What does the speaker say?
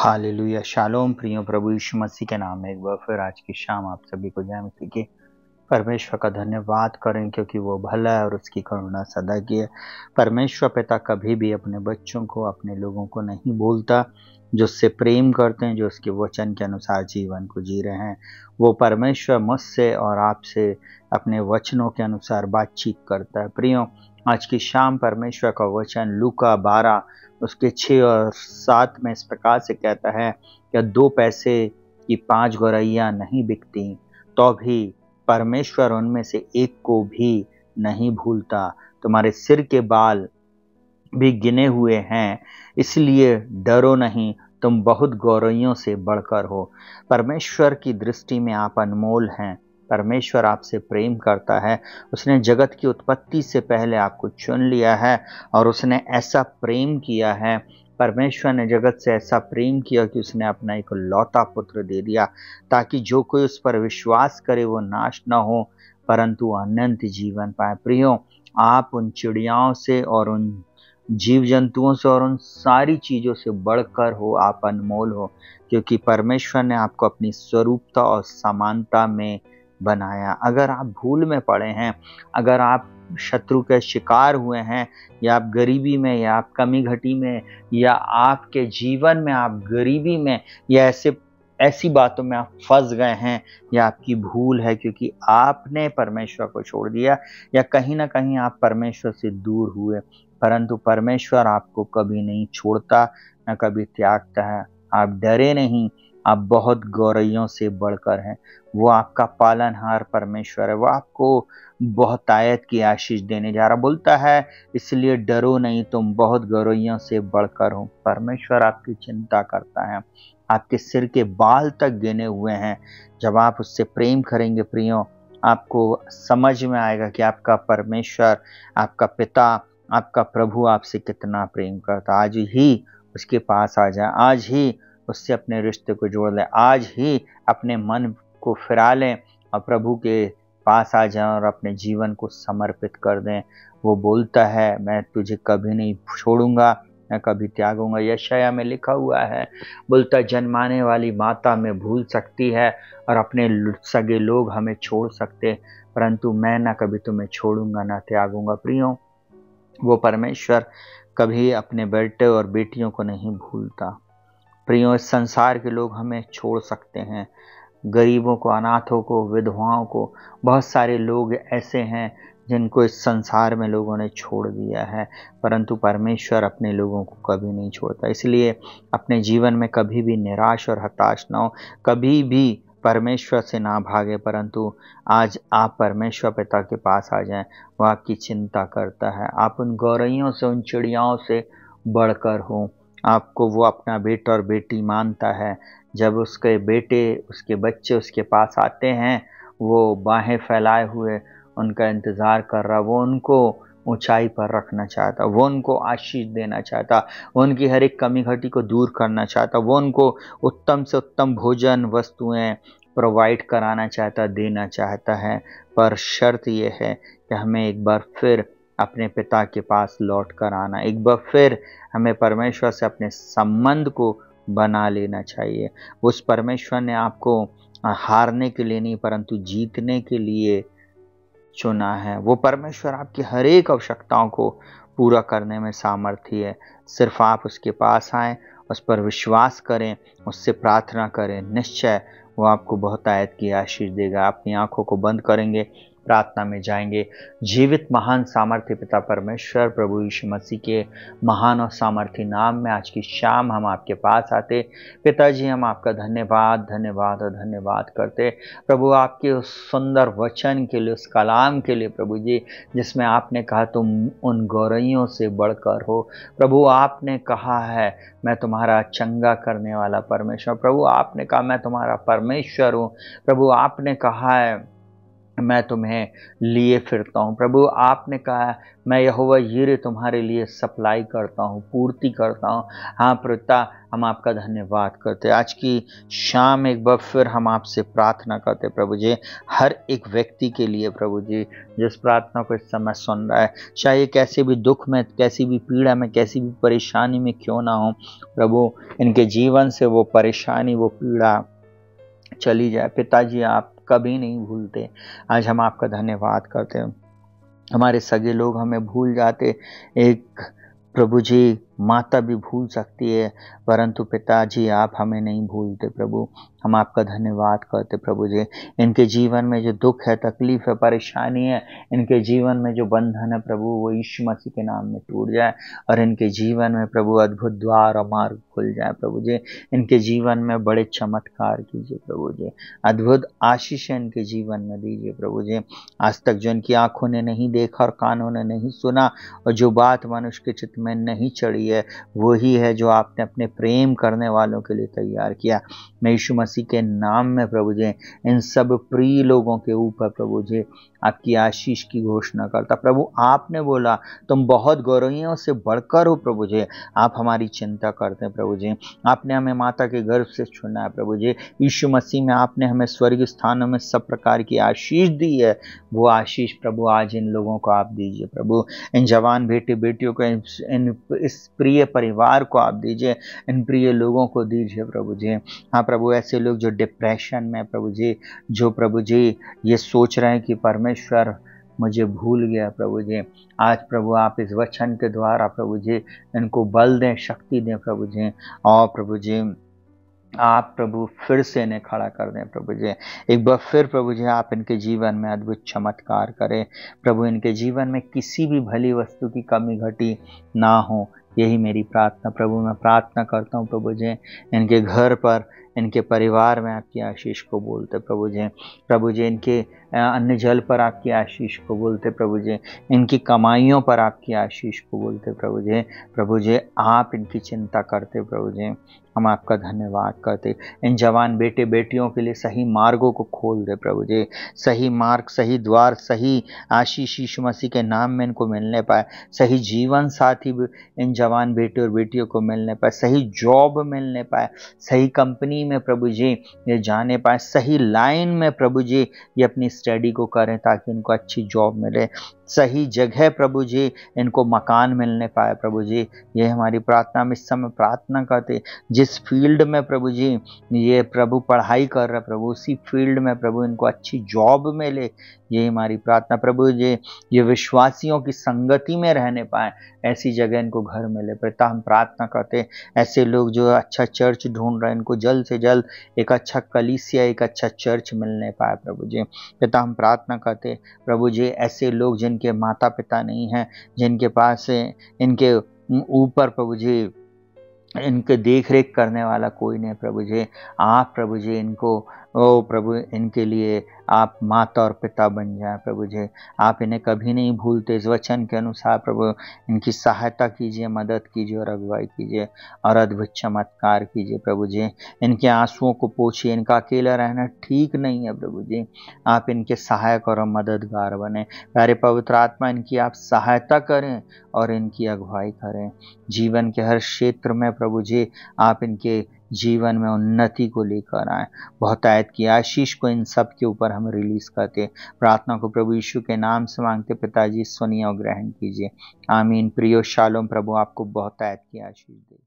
Hallelujah shalom प्रियो प्रभु यीशु मसीह के नाम में एक बार फिर आज की शाम आप सभी को जय मसीह की परमेश्वर का धन्यवाद करें क्योंकि वो भला है और उसकी करुणा सदा की है। परमेश्वर पिता कभी भी अपने बच्चों को अपने लोगों को नहीं भूलता जो उससे प्रेम करते हैं, जो उसके वचन के अनुसार जीवन को जी रहे हैं। वो परमेश्वर मुझसे और आपसे अपने वचनों के अनुसार बातचीत करता है। प्रियो, आज की शाम परमेश्वर का वचन लूका 12 उसके 6 और 7 में इस प्रकार से कहता है कि 2 पैसे की 5 गौरैया नहीं बिकती तो भी परमेश्वर उनमें से एक को भी नहीं भूलता। तुम्हारे सिर के बाल भी गिने हुए हैं, इसलिए डरो नहीं, तुम बहुत गौरैयों से बढ़कर हो। परमेश्वर की दृष्टि में आप अनमोल हैं। परमेश्वर आपसे प्रेम करता है। उसने जगत की उत्पत्ति से पहले आपको चुन लिया है और उसने ऐसा प्रेम किया है। परमेश्वर ने जगत से ऐसा प्रेम किया कि उसने अपना एक लौता पुत्र दे दिया ताकि जो कोई उस पर विश्वास करे वो नाश न हो परंतु अनंत जीवन पाए। प्रियो, आप उन चिड़ियाओं से और उन जीव जंतुओं से और उन सारी चीजों से बढ़कर हो। आप अनमोल हो क्योंकि परमेश्वर ने आपको अपनी स्वरूपता और समानता में बनाया। अगर आप भूल में पड़े हैं, अगर आप शत्रु के शिकार हुए हैं, या आप गरीबी में, या आप कमी घटी में, या आपके जीवन में आप गरीबी में, या ऐसी बातों में आप फंस गए हैं, या आपकी भूल है क्योंकि आपने परमेश्वर को छोड़ दिया, या कहीं ना कहीं आप परमेश्वर से दूर हुए, परंतु परमेश्वर आपको कभी नहीं छोड़ता न कभी त्यागता है। आप डरे नहीं, आप बहुत गौरैयों से बढ़कर हैं। वो आपका पालनहार परमेश्वर है। वो आपको बहुतायत की आशीष देने जा रहा। बोलता है इसलिए डरो नहीं, तुम बहुत गौरैयों से बढ़कर हो। परमेश्वर आपकी चिंता करता है। आपके सिर के बाल तक गिने हुए हैं। जब आप उससे प्रेम करेंगे प्रियो, आपको समझ में आएगा कि आपका परमेश्वर, आपका पिता, आपका प्रभु आपसे कितना प्रेम करता। आज ही उसके पास आ जाए, आज ही उससे अपने रिश्ते को जोड़ लें, आज ही अपने मन को फिरा लें और प्रभु के पास आ जाएं और अपने जीवन को समर्पित कर दें। वो बोलता है मैं तुझे कभी नहीं छोड़ूंगा, मैं कभी त्यागूंगा। यशाया में लिखा हुआ है, बोलता जन्माने वाली माता में भूल सकती है और अपने सगे लोग हमें छोड़ सकते, परंतु मैं ना कभी तुम्हें छोड़ूंगा ना त्यागूंगा। प्रियो, वो परमेश्वर कभी अपने बेटे और बेटियों को नहीं भूलता। प्रियो, इस संसार के लोग हमें छोड़ सकते हैं, गरीबों को, अनाथों को, विधवाओं को। बहुत सारे लोग ऐसे हैं जिनको इस संसार में लोगों ने छोड़ दिया है, परंतु परमेश्वर अपने लोगों को कभी नहीं छोड़ता। इसलिए अपने जीवन में कभी भी निराश और हताश ना हो, कभी भी परमेश्वर से ना भागे, परंतु आज आप परमेश्वर पिता के पास आ जाएं। वो आपकी चिंता करता है। आप उन गौरैयों से, उन चिड़ियाओं से बढ़कर हो। आपको वो अपना बेटा और बेटी मानता है। जब उसके बेटे, उसके बच्चे उसके पास आते हैं, वो बाहें फैलाए हुए उनका इंतज़ार कर रहा। वो उनको ऊंचाई पर रखना चाहता, वो उनको आशीष देना चाहता, वो उनकी हर एक कमी घटी को दूर करना चाहता, वो उनको उत्तम से उत्तम भोजन वस्तुएं प्रोवाइड कराना चाहता, देना चाहता है। पर शर्त यह है कि हमें एक बार फिर अपने पिता के पास लौट कर आना, एक बार फिर हमें परमेश्वर से अपने संबंध को बना लेना चाहिए। उस परमेश्वर ने आपको हारने के लिए नहीं परंतु जीतने के लिए चुना है। वो परमेश्वर आपकी हर एक आवश्यकताओं को पूरा करने में सामर्थ्य है। सिर्फ आप उसके पास आएं, उस पर विश्वास करें, उससे प्रार्थना करें, निश्चय वो आपको बहुतायत की आशीष देगा। अपनी आंखों को बंद करेंगे, प्रार्थना में जाएंगे। जीवित महान सामर्थ्य पिता परमेश्वर प्रभु यीशु मसीह के महान और सामर्थ्य नाम में आज की शाम हम आपके पास आते। पिताजी, हम आपका धन्यवाद धन्यवाद और धन्यवाद करते प्रभु, आपके उस सुंदर वचन के लिए, उस कलाम के लिए प्रभु जी, जिसमें आपने कहा तुम उन गौरैयों से बढ़कर हो। प्रभु, आपने कहा है मैं तुम्हारा चंगा करने वाला परमेश्वर। प्रभु, आपने कहा मैं तुम्हारा परमेश्वर हूँ। प्रभु, आपने कहा है मैं तुम्हें लिए फिरता हूँ। प्रभु आपने कहा मैं यहोवा यिरे तुम्हारे लिए सप्लाई करता हूँ, पूर्ति करता हूँ। हाँ पिता, हम आपका धन्यवाद करते हैं। आज की शाम एक बार फिर हम आपसे प्रार्थना करते प्रभु जी, हर एक व्यक्ति के लिए प्रभु जी, जिस प्रार्थना को इस समय सुन रहा है, चाहे कैसे भी दुख में, कैसी भी पीड़ा में, कैसी भी परेशानी में क्यों ना हो, प्रभु इनके जीवन से वो परेशानी, वो पीड़ा चली जाए। पिताजी आप कभी नहीं भूलते। आज हम आपका धन्यवाद करते हैं। हमारे सगे लोग हमें भूल जाते, एक प्रभु जी माता भी भूल सकती है, परंतु पिताजी आप हमें नहीं भूलते। प्रभु हम आपका धन्यवाद करते प्रभु जी। इनके जीवन में जो दुख है, तकलीफ है, परेशानी है, इनके जीवन में जो बंधन है प्रभु, वो यीशु मसीह के नाम में टूट जाए और इनके जीवन में प्रभु अद्भुत द्वार और मार्ग खुल जाए प्रभु जी। इनके जीवन में बड़े चमत्कार कीजिए प्रभु जी, अद्भुत आशीष इनके जीवन में दीजिए प्रभु जी। आज तक जो इनकी आंखों ने नहीं देखा और कानों ने नहीं सुना और जो बात मनुष्य के चित्त में नहीं चढ़ी है, वही है जो आपने अपने प्रेम करने वालों के लिए तैयार किया। मैं यीशु मसीह के नाम में प्रभु जी इन सब प्रिय लोगों के ऊपर प्रभु जी आपकी आशीष की घोषणा करता। प्रभु आपने बोला तुम बहुत गौरवियों से बढ़कर हो प्रभु जी, आप हमारी चिंता करते हैं प्रभु जी। आपने हमें माता के गर्भ से चुना है प्रभु जी। यीशु मसीह में आपने हमें स्वर्गीय स्थानों में सब प्रकार की आशीष दी है। वो आशीष प्रभु आज इन लोगों को आप दीजिए प्रभु। इन जवान बेटे बेटियों को, इस प्रिय परिवार को आप दीजिए, इन प्रिय लोगों को दीजिए प्रभु जी। हाँ प्रभु, ऐसे लोग जो डिप्रेशन में प्रभु जी, जो प्रभु जी ये सोच रहे हैं कि परमेश्वर मुझे भूल गया प्रभु जी, आज प्रभु आप इस वचन के द्वारा प्रभु जी इनको बल दें, शक्ति दें प्रभु जी। और प्रभु जी आप प्रभु फिर से इन्हें खड़ा कर दें प्रभु जी। एक बार फिर प्रभु जी आप इनके जीवन में अद्भुत चमत्कार करें प्रभु। इनके जीवन में किसी भी भली वस्तु की कमी घटी ना हो, यही मेरी प्रार्थना प्रभु। मैं प्रार्थना करता हूँ प्रभु जी, इनके घर पर, इनके परिवार में आपकी आशीष को बोलते प्रभु जी। प्रभु जी इनके अन्न जल पर आपकी आशीष को बोलते प्रभु जी, इनकी कमाइयों पर आपकी आशीष को बोलते प्रभु जी। प्रभु जी आप इनकी चिंता करते प्रभु जी, हम आपका धन्यवाद करते। इन जवान बेटे बेटियों के लिए सही मार्गों को खोल दे प्रभु जी, सही मार्ग, सही द्वार, सही आशीष यीशु मसीह के नाम में इनको मिलने पाए। सही जीवन साथी भी इन जवान बेटे और बेटियों को मिलने पाए, सही जॉब मिलने पाए, सही कंपनी में प्रभु जी ये जाने पाए, सही लाइन में प्रभु जी ये अपनी स्टडी को करें ताकि इनको अच्छी जॉब मिले, सही जगह प्रभु जी इनको मकान मिलने पाए प्रभु जी। ये हमारी प्रार्थना में इस समय प्रार्थना करते, जिस फील्ड में प्रभु जी ये प्रभु पढ़ाई कर रहे प्रभु, उसी फील्ड में प्रभु इनको अच्छी जॉब मिले, ये हमारी प्रार्थना प्रभु जी। ये विश्वासियों की संगति में रहने पाए, ऐसी जगह इनको घर मिले पिता। हम प्रार्थना करते ऐसे लोग जो अच्छा चर्च ढूंढ रहे हैं, इनको जल्द से जल्द एक अच्छा कलीसिया, एक अच्छा चर्च मिलने पाए प्रभु जी। पिता हम प्रार्थना करते प्रभु जी, ऐसे लोग जिनके माता पिता नहीं हैं, जिनके पास इनके ऊपर प्रभु जी इनके देख रेख करने वाला कोई नहीं प्रभु जी, आप प्रभु जी इनको ओ प्रभु इनके लिए आप माता और पिता बन जाए प्रभु जी। आप इन्हें कभी नहीं भूलते, इस वचन के अनुसार प्रभु इनकी सहायता कीजिए, मदद कीजिए और अगुवाई कीजिए और अद्भुत चमत्कार कीजिए प्रभु जी। इनके आंसुओं को पोछिए, इनका अकेला रहना ठीक नहीं है प्रभु जी, आप इनके सहायक और मददगार बने। प्यारे पवित्र आत्मा इनकी आप सहायता करें और इनकी अगुवाई करें जीवन के हर क्षेत्र में प्रभु जी। आप इनके जीवन में उन्नति को लेकर आए, बहुतायत की आशीष को इन सब के ऊपर हम रिलीज करते। प्रार्थना को प्रभु यीशु के नाम से मांगते पिताजी, सुनिए और ग्रहण कीजिए, आमीन। प्रियो शालोम, प्रभु आपको बहुतायत की आशीष दे।